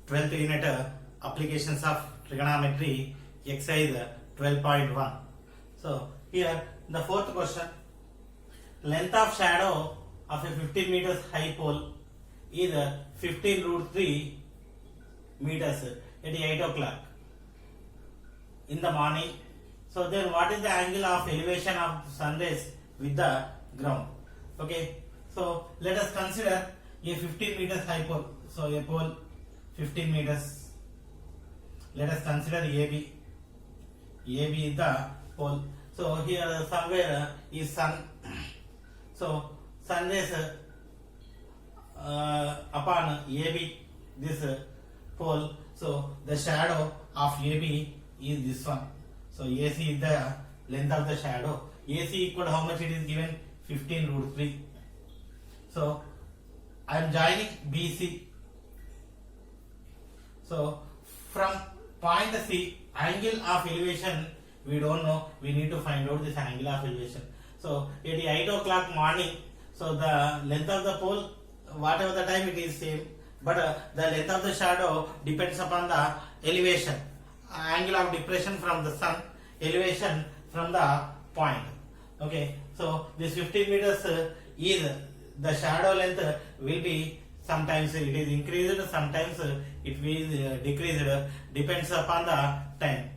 12th unit applications of trigonometry exercise 12.1. So here the fourth question, length of shadow of a 15 meters high pole is 15 root 3 meters at 8 o'clock in the morning. So then what is the angle of elevation of sun rays with the ground? Okay, so let us consider a 15 meters high pole. So a pole 15 meters. Let us consider AB. AB is the pole. So here somewhere is sun. So sun rays upon AB, this pole. So the shadow of AB is this one. So AC is the length of the shadow. AC equal to how much it is given? 15 root 3. So I am joining BC. So from point C, angle of elevation we don't know. We need to find out this angle of elevation. So at 8 o'clock morning, so the length of the pole, whatever the time, it is same, but the length of the shadow depends upon the elevation, angle of depression from the sun, elevation from the point. Okay, so this 15 meters is the shadow length will be, sometimes it is increased, sometimes it will decreased, depends upon the time.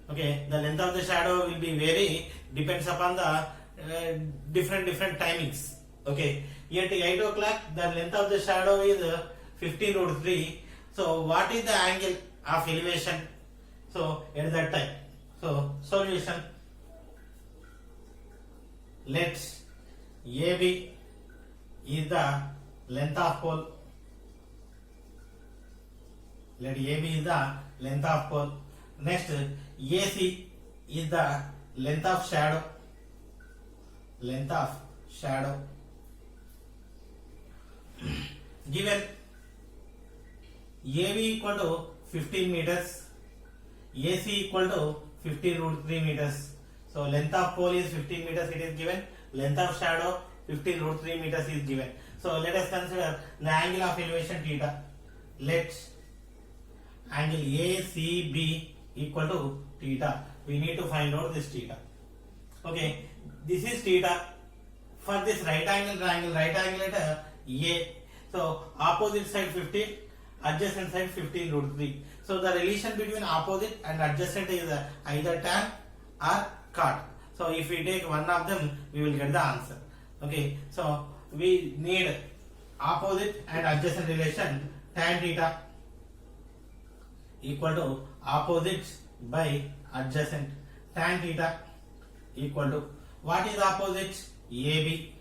Okay, the length of the shadow will be vary, depends upon the different timings. Okay, at 8 o'clock the length of the shadow is 15 root 3. So what is the angle of elevation? So at that time, so solution, let AB is the length of pole. Let AB is the length of pole. Next, AC is the length of shadow. Length of shadow. Given AB equal to 15 meters, AC equal to 15 root 3 meters. So length of pole is 15 meters, it is given. Length of shadow 15 root 3 meters is given. So let us consider the angle of elevation theta. Let angle ACB equal to theta. We need to find out this theta. Okay, this is theta. For this right angle triangle at A. So opposite side 15, adjacent side 15 root 3. So the relation between opposite and adjacent is either tan or cot. So if we take one of them, we will get the answer. Okay, so we need opposite and adjacent relation. Tan theta equal to opposite by adjacent. Tan theta equal to, what is opposite? AB.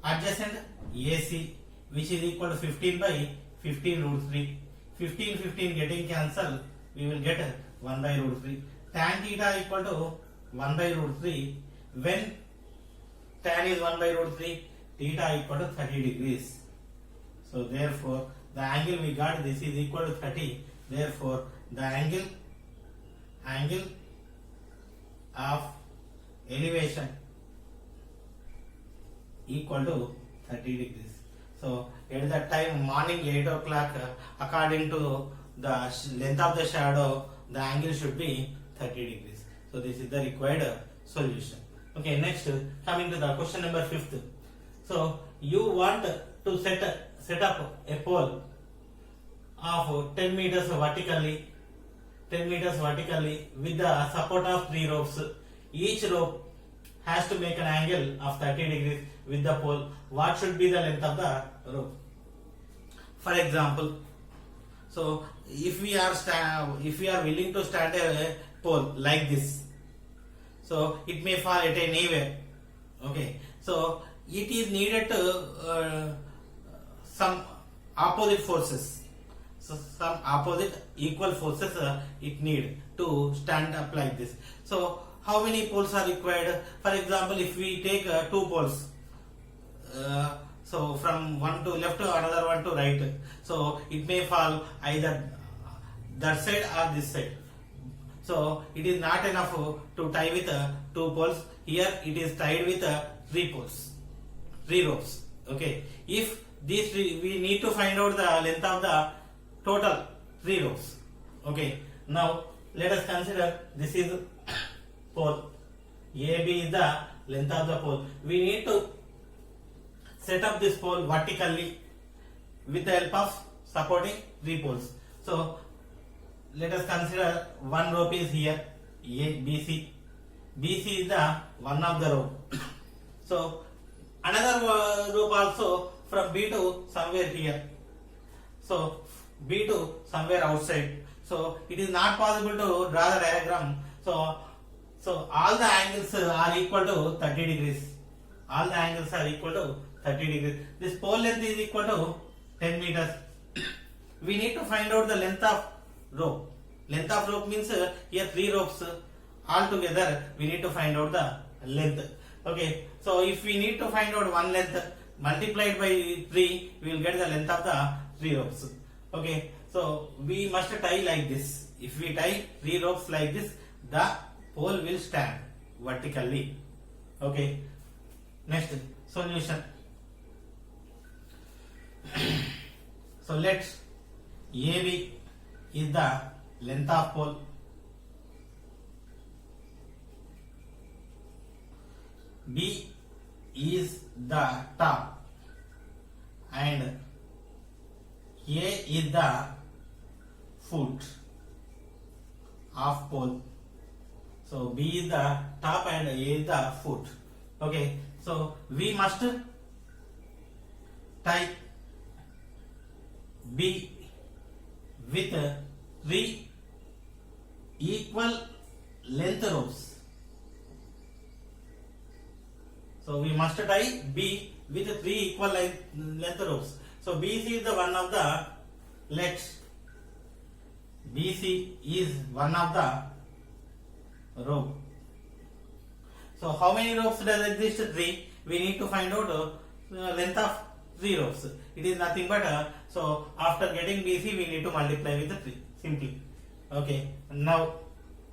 Adjacent AC, which is equal to 15 by 15 root 3. 15 getting cancelled, we will get 1 by root 3. Tan theta equal to 1 by root 3. When tan is 1 by root 3, theta equal to 30 degrees. So therefore the angle we got, this is equal to 30. Therefore the angle of elevation equal to 30 degrees. So at that time morning 8 o'clock, according to the length of the shadow, the angle should be 30 degrees. So this is the required solution. Okay, next coming to the question number 5th. So you want to set up a pole of 10 meters vertically with the support of 3 ropes. Each rope has to make an angle of 30 degrees with the pole. What should be the length of the rope? For example, so if we are willing to stand a pole like this, so it may fall at anywhere. Okay, so it is needed to some opposite forces. So some opposite equal forces it need to stand up like this. So how many poles are required? For example, if we take 2 poles, so from one to left to another one to right, so it may fall either that side or this side. So it is not enough to tie with 2 poles. Here it is tied with 3 poles, 3 ropes. Okay, if these we need to find out the length of the total 3 ropes. Okay, now let us consider this is pole. AB is the length of the pole. We need to set up this pole vertically with the help of supporting 3 poles. So let us consider one rope is here, BC. BC is the one of the rope. So another rope also from B to somewhere here. So B to somewhere outside. So it is not possible to draw the diagram. So all the angles are equal to 30 degrees. All the angles are equal to 30 degrees. This pole length is equal to 10 meters. We need to find out the length of rope. Length of rope means here 3 ropes. All together we need to find out the length. Okay, so if we need to find out one length multiplied by 3, we will get the length of the 3 ropes. Okay, so we must tie like this. If we tie 3 ropes like this, the pole will stand vertically. Okay, next solution. So let AB is the length of pole. B is the top and A is the foot of pole. So B is the top and A is the foot. Okay, so we must tie B with 3 equal length ropes. So we must tie B with 3 equal length ropes. So BC is the one of the legs. BC is one of the rope. So how many ropes does exist? 3. We need to find out length of 3 ropes. It is nothing but so after getting BC we need to multiply with the 3 simply. Okay, now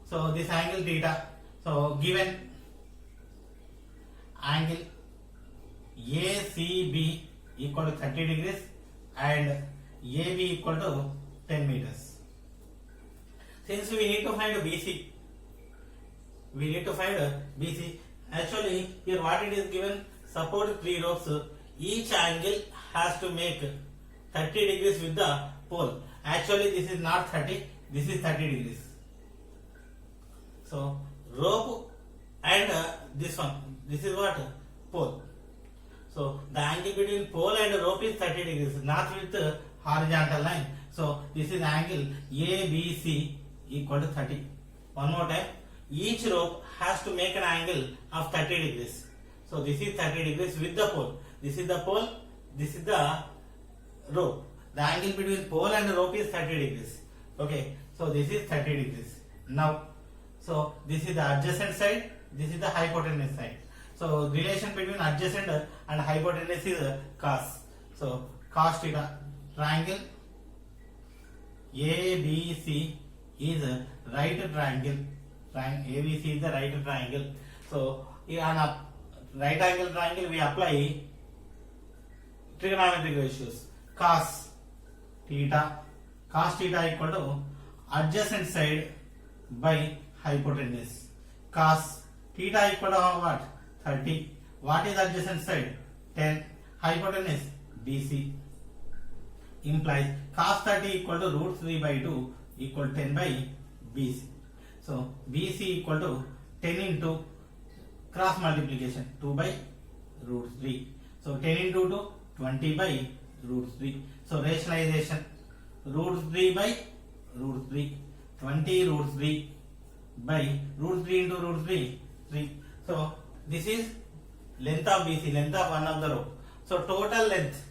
so this angle theta. So given angle ACB equal to 30 degrees and AB equal to 10 meters. Since we need to find BC, we need to find BC. Actually here what it is given, support 3 ropes, each angle has to make 30 degrees with the pole. Actually this is not 30, this is 30 degrees. So rope and this one, this is what? Pole. So the angle between pole and rope is 30 degrees, not with horizontal line. So this is angle ABC equal to 30. One more time, each rope has to make an angle of 30 degrees. So this is 30 degrees with the pole. This is the pole, this is the rope. The angle between pole and rope is 30 degrees. Okay, so this is 30 degrees. Now, so this is the adjacent side, this is the hypotenuse side. So relation between adjacent and hypotenuse is cos. So cos theta, triangle ABC is right triangle. ABC is the right triangle. So on a right angle triangle we apply trigonometric ratios. Cos theta equal to adjacent side by hypotenuse. Cos theta equal to what? 30. What is adjacent side? 10. Hypotenuse BC. Implies cos 30 equal to root 3 by 2 equal 10 by BC. So BC equal to 10 into cross multiplication 2 by root 3. So 10 into 2 20 by root 3. So rationalization root 3 by root 3. 20 root 3 by root 3 into root 3 3. So this is length of BC, length of one of the rope. So total length.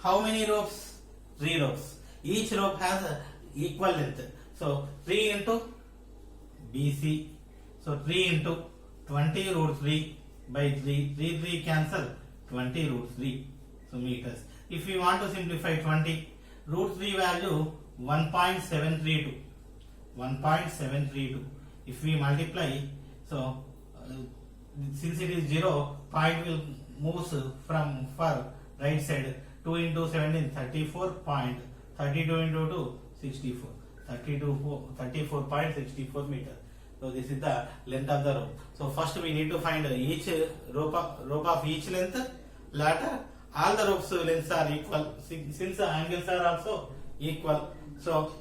How many ropes? 3 ropes. Each rope has equal length. So 3 into BC. So 3 into 20 root 3 by 3. 3 cancel. 20 root 3. So meters. If we want to simplify 20, root 3 value 1.732. 1.732. If we multiply, so since it is 0, point will move from for right side. 2 into 17, 34 point, 32 into 2, 64. 34.64 meter. So this is the length of the rope. So first we need to find each rope of each length. Later all the ropes lengths are equal since the angles are also equal. So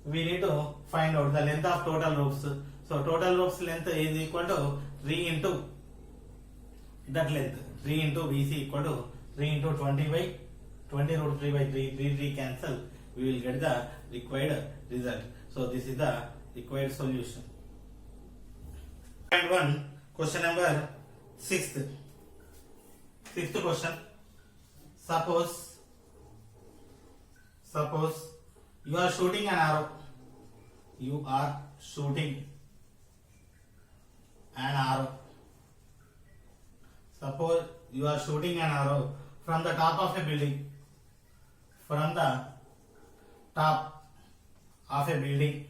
we need to find out the length of total ropes. So total ropes length is equal to 3 into that length. 3 into BC equal to 3 into 20 by 20 root 3 by 3. 3 cancel. We will get the required result. So this is the required solution. And one question number 6th question. Suppose you are shooting an arrow. You are shooting an arrow. Suppose you are shooting an arrow from the top of a building. From the top of a building.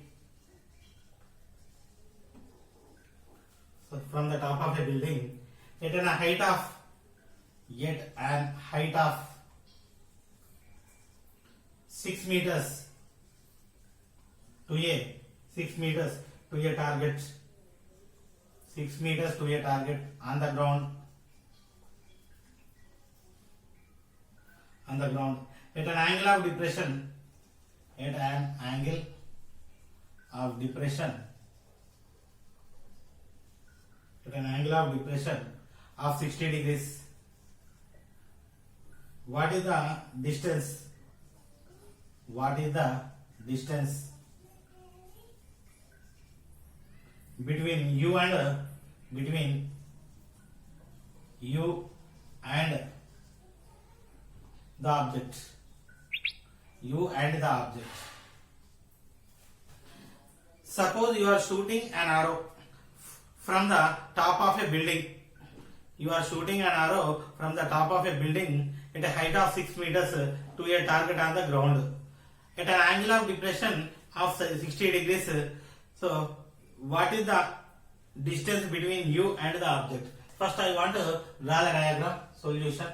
So from the top of a building at a height of 6 meters to a 6 meters to a target. 6 meters to a target on the ground. At an angle of depression. At an angle of depression. At an angle of depression of 60 degrees. What is the distance? What is the distance between you and the object? You and the object. Suppose you are shooting an arrow from the top of a building. You are shooting an arrow from the top of a building at a height of 6 meters to a target on the ground at an angle of depression of 60 degrees. So what is the distance between you and the object? First I want to draw the diagram solution.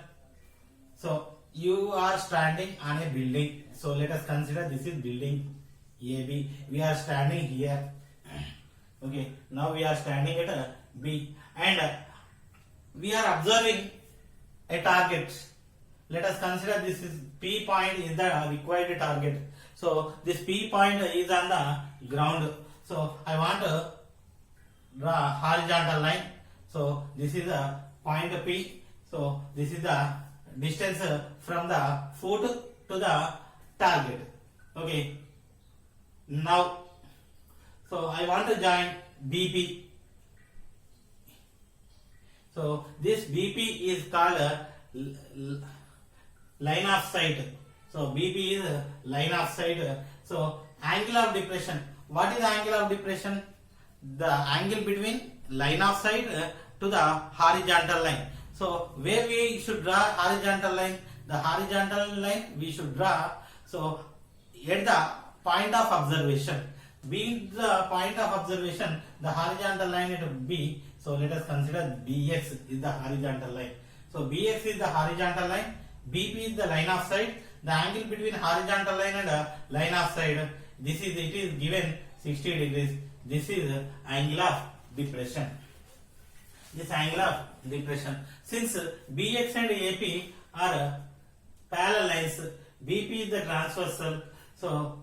So you are standing on a building. So let us consider this is building AB. We are standing here. Okay, now we are standing at B and we are observing a target. Let us consider this is P point is the required target. So this P point is on the ground. So I want to draw horizontal line. So this is a point P. So this is the distance from the foot to the target. Okay. Now, so I want to join BP. So this BP is called line of sight. So BP is line of sight. So angle of depression. What is the angle of depression? The angle between line of sight to the horizontal line. So where we should draw horizontal line? The horizontal line we should draw. So at the point of observation. Being the point of observation, the horizontal line at B. So let us consider BX is the horizontal line. So BX is the horizontal line. BP is the line of sight. The angle between horizontal line and line of sight. It is given 60 degrees. This is angle of depression. This angle of depression. Since BX and AP are parallel lines, BP is the transversal. So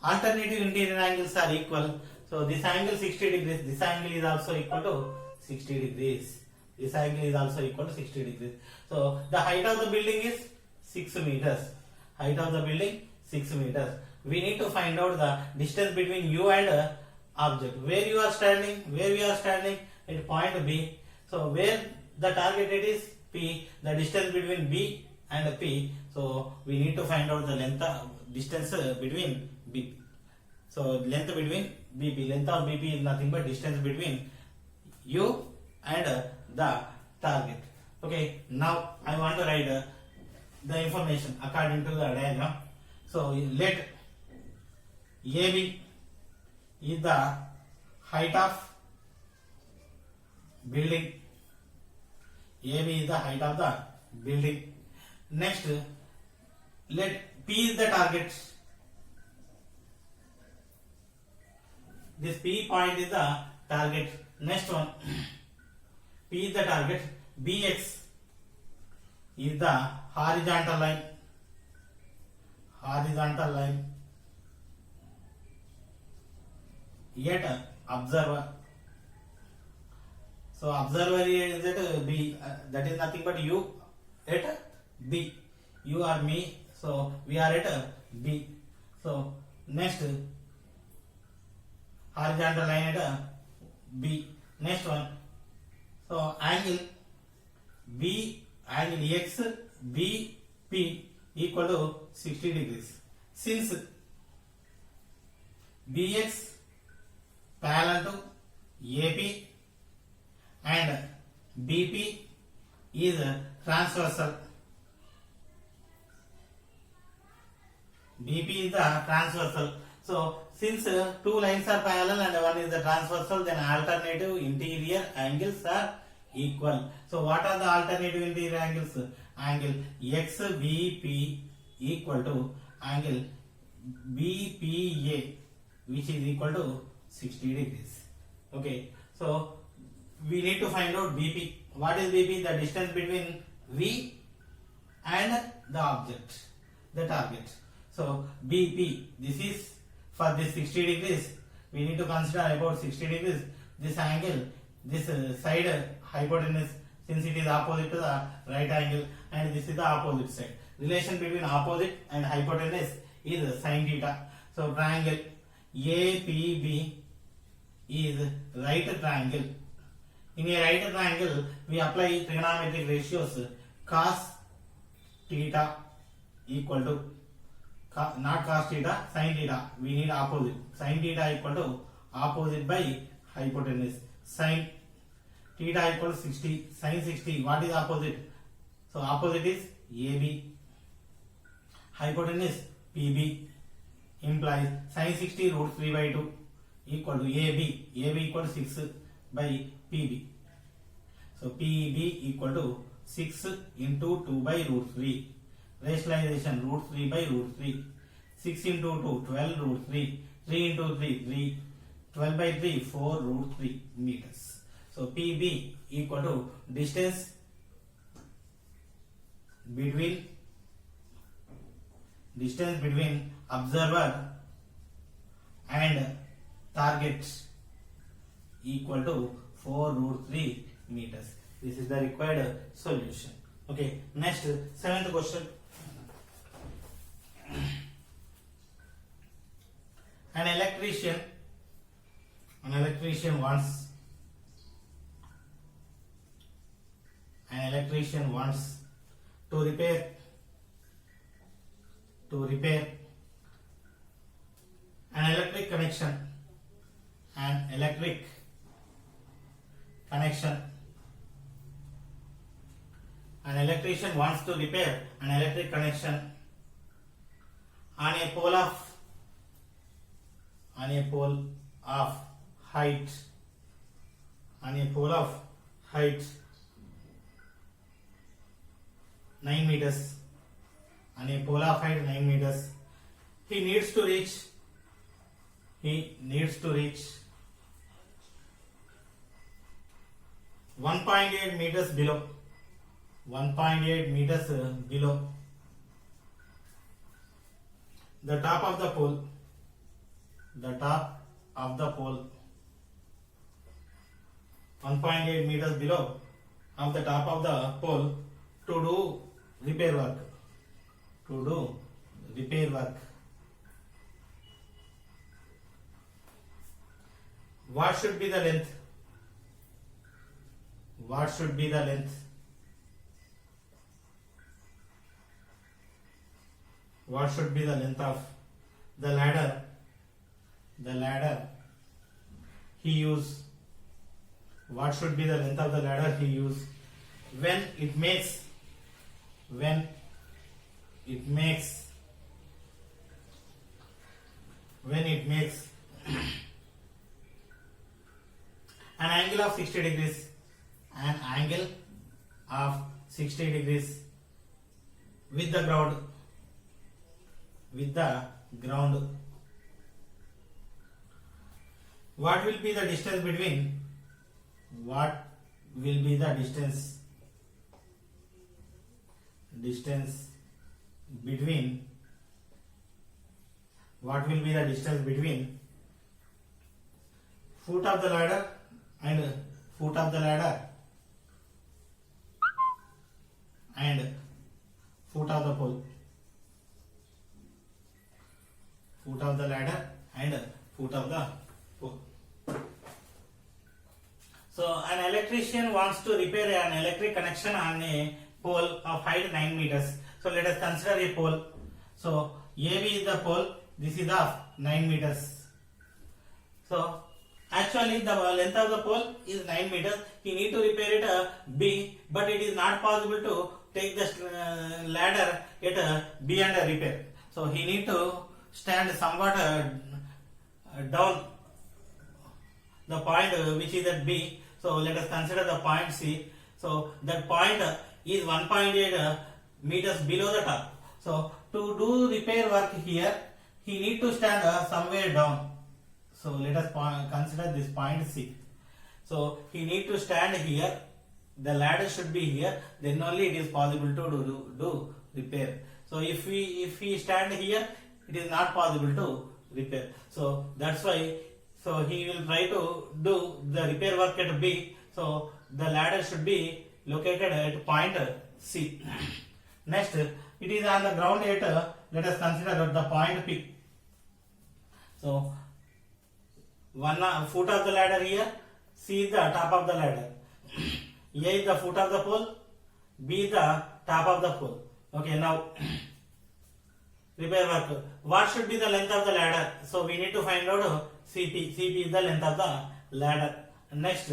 alternative interior angles are equal. So this angle 60 degrees. This angle is also equal to 60 degrees. This angle is also equal to 60 degrees. So the height of the building is 6 meters. Height of the building 6 meters. We need to find out the distance between you and object. Where you are standing? Where we are standing at point B. So where the target is P. The distance between B and P. So we need to find out the length of distance between BP. So length between BP. Length of BP is nothing but distance between you and the target. Okay. Now I want to write the information according to the diagram. So let AB is the height of building. AB is the height of the building. Next, let P is the target. This P point is the target. Next one, P is the target. BX is the horizontal line. Horizontal line. Yet observer. So observer is at B. That is nothing but you at B. You are me. So we are at B. So next, horizontal line at B. Next one. So angle B, angle X, B, P equal to 60 degrees. Since BX parallel to AP and BP is transversal. BP is the transversal. So since two lines are parallel and one is the transversal, then alternative interior angles are equal. So what are the alternative interior angles? Angle XVP equal to angle BPA, which is equal to 60 degrees. Okay, so we need to find out BP. What is BP? The distance between V and the object, the target. So BP, this is for this 60 degrees. We need to consider about 60 degrees. This angle, this side hypotenuse, since it is opposite to the right angle, and this is the opposite side. Relation between opposite and hypotenuse is sin theta. So triangle APB is right triangle. In a right triangle, we apply trigonometric ratios. Cos theta equal to, not cos theta, sin theta. We need opposite. Sin theta equal to opposite by hypotenuse. Sin theta equal to 60. Sin 60. What is opposite? So opposite is AB. Hypotenuse PB implies sin 60 root 3 by 2 equal to AB. AB equal to 6 by PB. So PB equal to 6 into 2 by root 3. Rationalization root 3 by root 3. 6 into 2, 12 root 3. 3 into 3, 3. 12 by 3, 4 root 3 meters. So PB equal to distance between observer and target equal to 4 root 3 meters. This is the required solution. Okay, next, 7th question. An electrician wants to repair an electric connection. An electrician wants to repair an electric connection on a pole of height 9 meters. On a pole of height 9 meters. He needs to reach 1.8 meters below. 1.8 meters below the top of the pole. 1.8 meters below of the top of the pole to do repair work. What should be the length? What should be the length of the ladder he used? What should be the length of the ladder he used when it makes an angle of 60 degrees. An angle of 60 degrees with the ground, with the ground. What will be the distance between, what will be the distance between, what will be the distance between foot of the ladder and foot of the ladder and foot of the pole, foot of the ladder and foot of the pole. So an electrician wants to repair an electric connection on a pole of height 9 meters. So let us consider a pole. So AB is the pole, this is of 9 meters. So actually the length of the pole is 9 meters. He need to repair it B, but it is not possible to take the ladder at B and repair. So he need to stand somewhat down the point which is at B. So let us consider the point C. So that point is 1.8 meters below the top. So to do repair work here, he need to stand somewhere down. So let us consider this point C. So he need to stand here. The ladder should be here. Then only it is possible to do repair. So if we stand here, it is not possible to repair. So that's why. So he will try to do the repair work at B. So the ladder should be located at point C. Next, it is on the ground at, let us consider the point P. So one foot of the ladder here, C is the top of the ladder, A is the foot of the pole, B is the top of the pole. Okay, now repair work. What should be the length of the ladder? So we need to find out CP. CP is the length of the ladder. Next,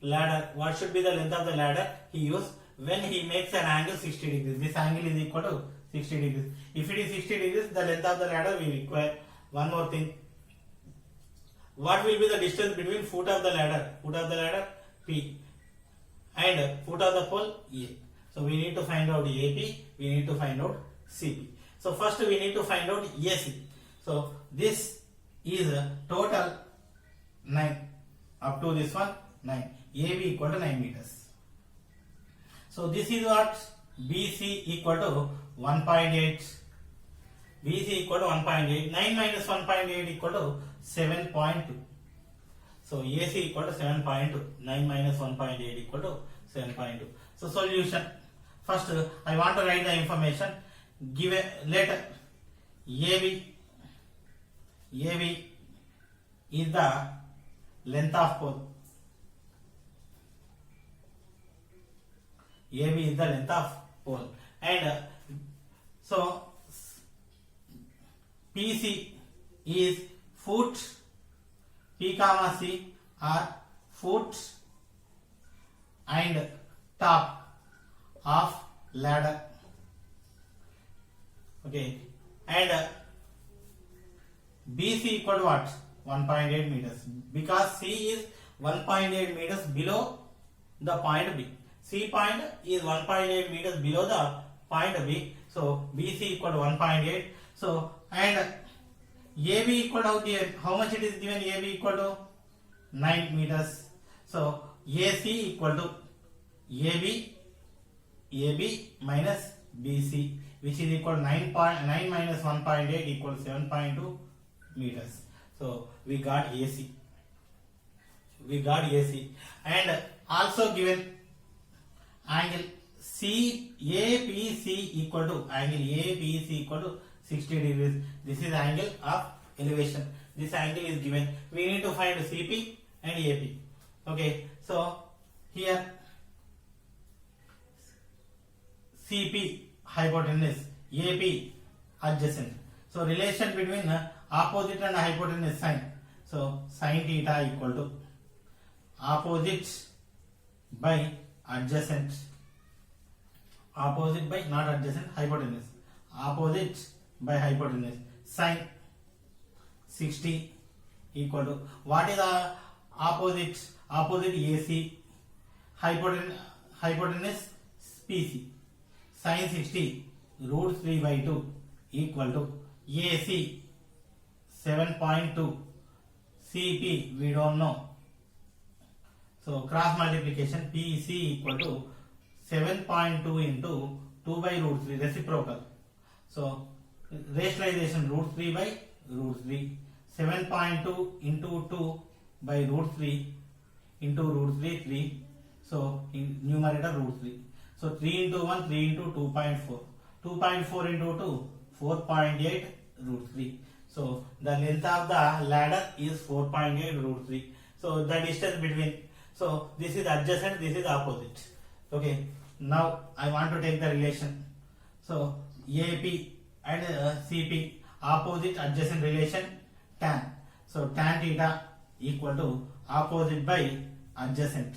ladder. What should be the length of the ladder? He use when he makes an angle 60 degrees. This angle is equal to 60 degrees. If it is 60 degrees, the length of the ladder we require. One more thing. What will be the distance between foot of the ladder? Foot of the ladder P and foot of the pole A. So we need to find out AP. We need to find out CP. So first we need to find out AC. So this is total 9 up to this one 9. AB equal to 9 meters. So this is what BC equal to 1.8. BC equal to 1.8. 9 minus 1.8 equal to 7.2. So AC equal to 7.2. 9 minus 1.8 equal to 7.2. So solution. First I want to write the information. Give a letter AB is the length of pole. AB is the length of pole. And so PC is foot, P comma C are foot and top of ladder. Okay, and BC equal to what? 1.8 meters, because C is 1.8 meters below the point B. C point is 1.8 meters below the point B. So BC equal to 1.8. So and AB equal to how much it is given? AB equal to 9 meters. So AC equal to AB minus BC, which is equal to 9 minus 1.8 equals 7.2 meters. So we got AC. And also given angle APC equal to 60 degrees. This is angle of elevation. This angle is given. We need to find CP and AP. Okay, so here CP hypotenuse, AP adjacent. So relation between opposite and hypotenuse sine. So sine theta equal to opposite by adjacent. Opposite by not adjacent, hypotenuse. Opposite by hypotenuse. Sine 60 equal to what is the opposite? Opposite AC. Hypotenuse PC. sin 60 root 3 by 2 equal to AC 7.2, CP we don't know. So cross multiplication PC equal to 7.2 into 2 by root 3 reciprocal. So rationalization root 3 by root 3. 7.2 into 2 by root 3 into root 3 3. So in numerator root 3. So 3 into 1 3 into 2.4. 2.4 into 2 4.8 root 3. So the length of the ladder is 4.8 root 3. So the distance between, so this is adjacent, this is opposite. Okay, now I want to take the relation. So AP and CP opposite adjacent relation tan. So tan theta equal to opposite by adjacent.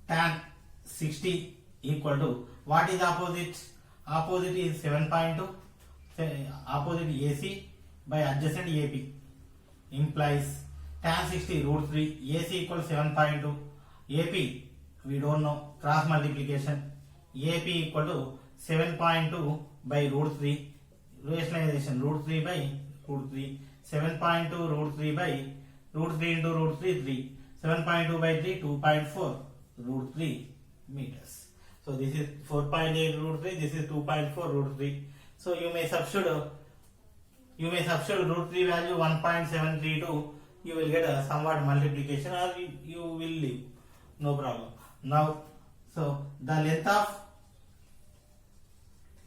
Tan 60 equal to, what is opposite? Opposite is 7.2. Opposite AC by adjacent AP implies tan 60 root 3, AC equal 7.2, AP we don't know, cross multiplication, AP equal to 7.2 by root 3, rationalization root 3 by root 3, 7.2 root 3 by root 3 into root 3 3, 7.2 by 3 2.4 root 3 meters. So this is 4.8 root 3, this is 2.4 root 3. So you may substitute root 3 value 1.732, you will get a somewhat multiplication, or you will leave, no problem. Now, so the length of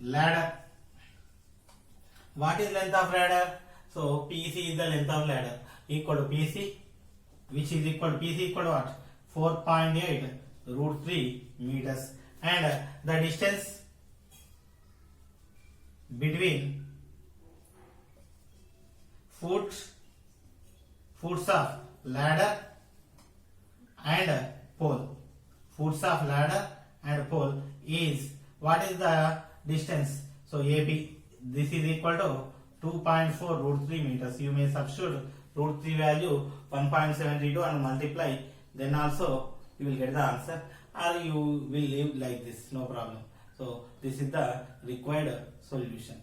ladder, what is length of ladder? So PC is the length of ladder, equal to PC, which is equal to PC equal to what? 4.8 root 3 meters, and the distance between foots of ladder and pole. Foots of ladder and pole is, what is the distance? So AB, this is equal to 2.4 root 3 meters. You may substitute root 3 value 1.732 and multiply, then also you will get the answer, or you will leave like this, no problem. So this is the required solution.